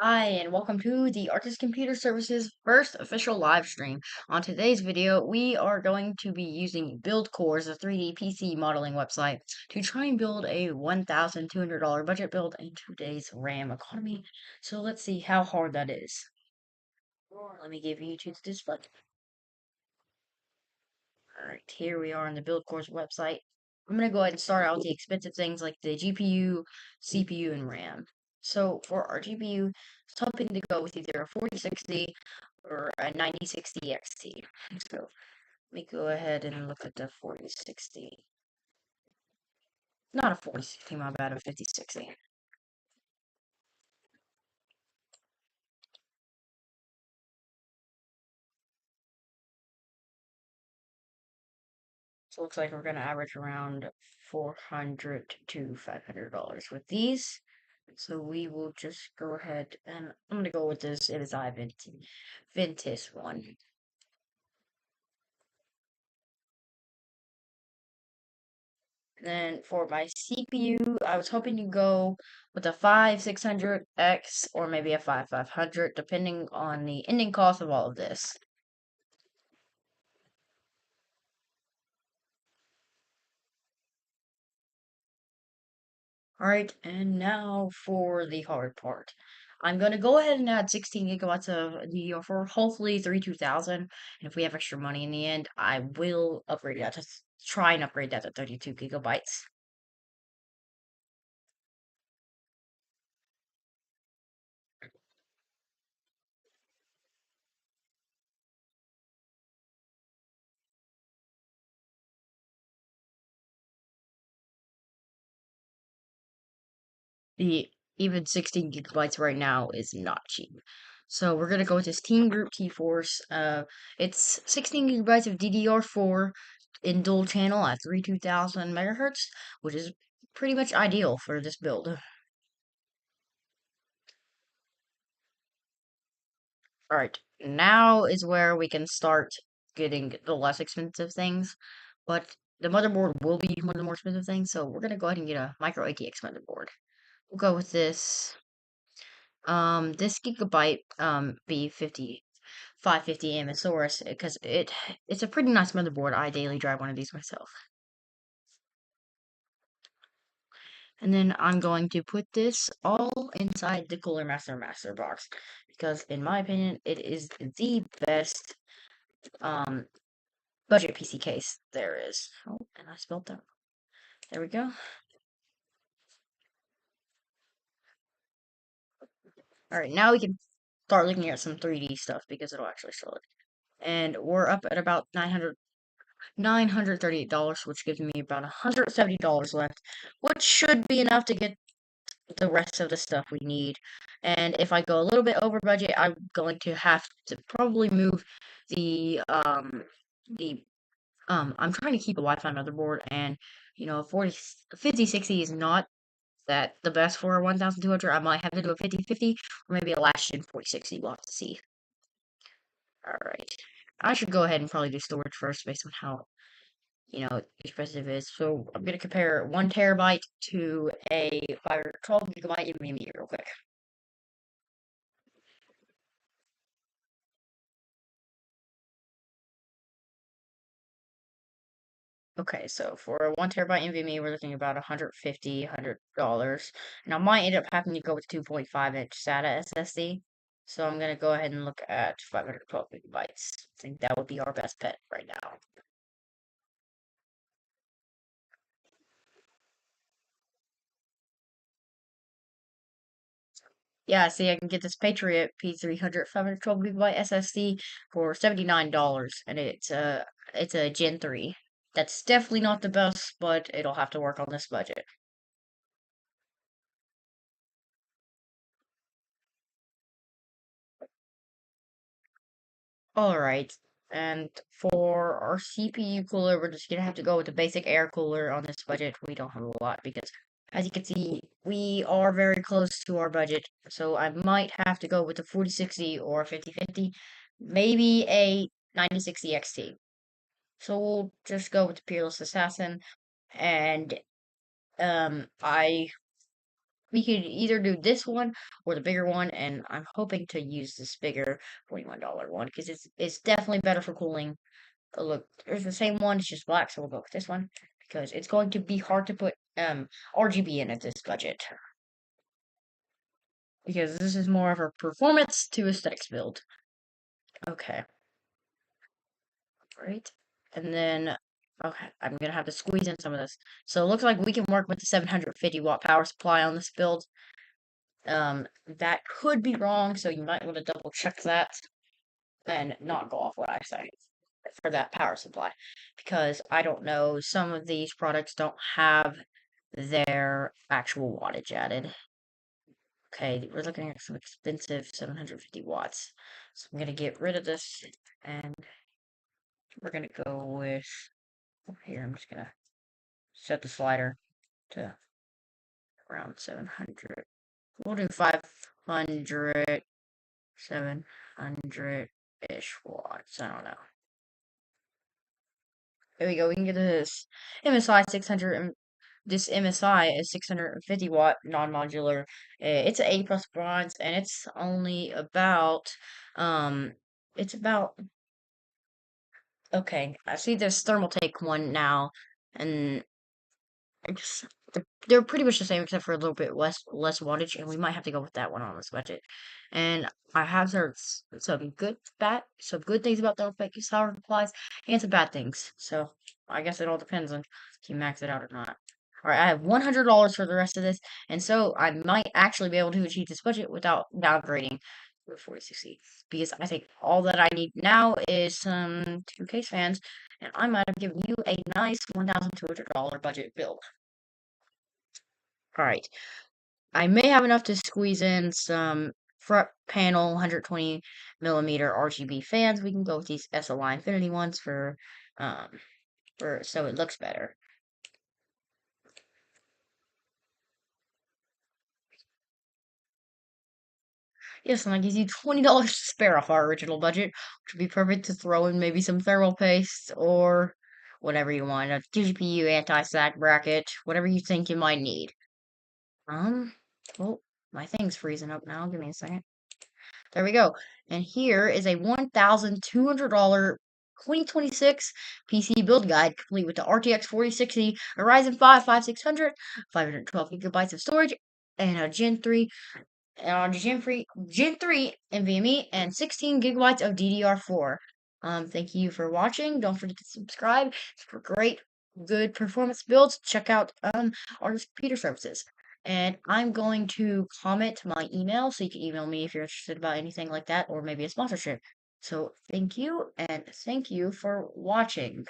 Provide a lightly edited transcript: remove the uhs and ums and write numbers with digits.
Hi, and welcome to the Artist Computer Services first official live stream. On today's video, we are going to be using Buildcores, a 3D PC modeling website, to try and build a $1,200 budget build in today's RAM economy. So let's see how hard that is. Let me give you to this button. Alright, here we are on the Buildcores website. I'm going to go ahead and start out with the expensive things like the GPU, CPU, and RAM. So for our GPU, it's hoping to go with either a 4060 or a 9060 XT. So let me go ahead and look at the 4060. Not a 4060, my bad, a 5060. So it looks like we're going to average around $400 to $500 with these. So we will just go ahead and I'm gonna go with this MSI Ventus one. And then for my CPU, I was hoping to go with a 5600X or maybe a 5500, depending on the ending cost of all of this. Alright, and now for the hard part. I'm going to go ahead and add 16 gigabytes of DDR4, hopefully 32,000. And if we have extra money in the end, I will upgrade that to try and upgrade that to 32 gigabytes. The even 16 gigabytes right now is not cheap. So we're gonna go with this Team Group T-Force. It's 16 gigabytes of DDR4 in dual channel at 32,000 megahertz, which is pretty much ideal for this build. All right, now is where we can start getting the less expensive things, but the motherboard will be one of the more expensive things. So we're gonna go ahead and get a micro ATX motherboard. We'll go with this Gigabyte B50 550 Amosaurus because it's a pretty nice motherboard. I daily drive one of these myself. And then I'm going to put this all inside the Cooler Master box because in my opinion it is the best um budget PC case there is. Oh, and I spelled that. There we go. All right, now we can start looking at some 3D stuff because it'll actually show it. And we're up at about $938, which gives me about $170 left, which should be enough to get the rest of the stuff we need. And if I go a little bit over budget, I'm going to have to probably move the the I'm trying to keep a Wi-Fi motherboard, and 5060 is not that the best for a 1200. I might have to do a 5050 or maybe a last gen 4060. We'll have to see. All right. I should go ahead and probably do storage first based on how expensive it is. So I'm gonna compare 1 terabyte to a 512 gigabyte NVMe real quick. Okay, so for a 1 terabyte NVMe, we're looking at about $150 and I might end up having to go with 2.5-inch SATA SSD. So I'm gonna go ahead and look at 512 gigabytes. I think that would be our best bet right now. Yeah, see, I can get this Patriot P300 512 gigabyte SSD for $79, and it's a Gen 3. That's definitely not the best, but it'll have to work on this budget. All right, and for our CPU cooler, we're just gonna have to go with the basic air cooler on this budget. We don't have a lot because, as you can see, we are very close to our budget. So I might have to go with the 4060 or 5050, maybe a 9060 XT. So we'll just go with the Peerless Assassin, and I we could either do this one or the bigger one, and I'm hoping to use this bigger $41 one because it's definitely better for cooling. Look, there's the same one, it's just black, so we'll go with this one because it's going to be hard to put RGB in at this budget because this is more of a performance to aesthetics build. Okay, right, and then okay, I'm gonna have to squeeze in some of this. So it looks like we can work with the 750-watt power supply on this build. That could be wrong, so you might want to double check that and not go off what I say for that power supply because I don't know, some of these products don't have their actual wattage added. Okay, we're looking at some expensive 750 watts. So I'm gonna get rid of this and we're gonna go with here. I'm just gonna set the slider to around 700. We'll do 500, 700-ish watts. I don't know. There we go. We can get this MSI 600. This MSI is 650 watt non-modular. It's an A plus bronze, and it's only about it's about okay. I see there's Thermaltake one now, and I guess they're pretty much the same except for a little bit less wattage, and we might have to go with that one on this budget. And I have heard some good things about the fake power supplies and some bad things. So I guess it all depends on if you max it out or not. All right, I have $100 for the rest of this, and so I might actually be able to achieve this budget without downgrading the 4060 because I think all that I need now is some two case fans, and I might have given you a nice $1,200 budget build. All right. I may have enough to squeeze in some front panel 120 millimeter RGB fans. We can go with these SLI Infinity ones um for so it looks better. Yes, and that gives you $20 to spare off our original budget, which would be perfect to throw in maybe some thermal paste or whatever you want, a GPU anti-sag bracket, whatever you think you might need. Well, my thing's freezing up now. Give me a second. There we go. And here is a $1,200 2026 PC build guide, complete with the RTX 4060, a Ryzen 5 5600, 512 gigabytes of storage, and a Gen 3 NVMe, and 16 gigabytes of DDR4. Thank you for watching. Don't forget to subscribe for great, good performance builds. Check out our computer services. And I'm going to comment my email, so you can email me if you're interested about anything like that, or maybe a sponsorship. So thank you, and thank you for watching.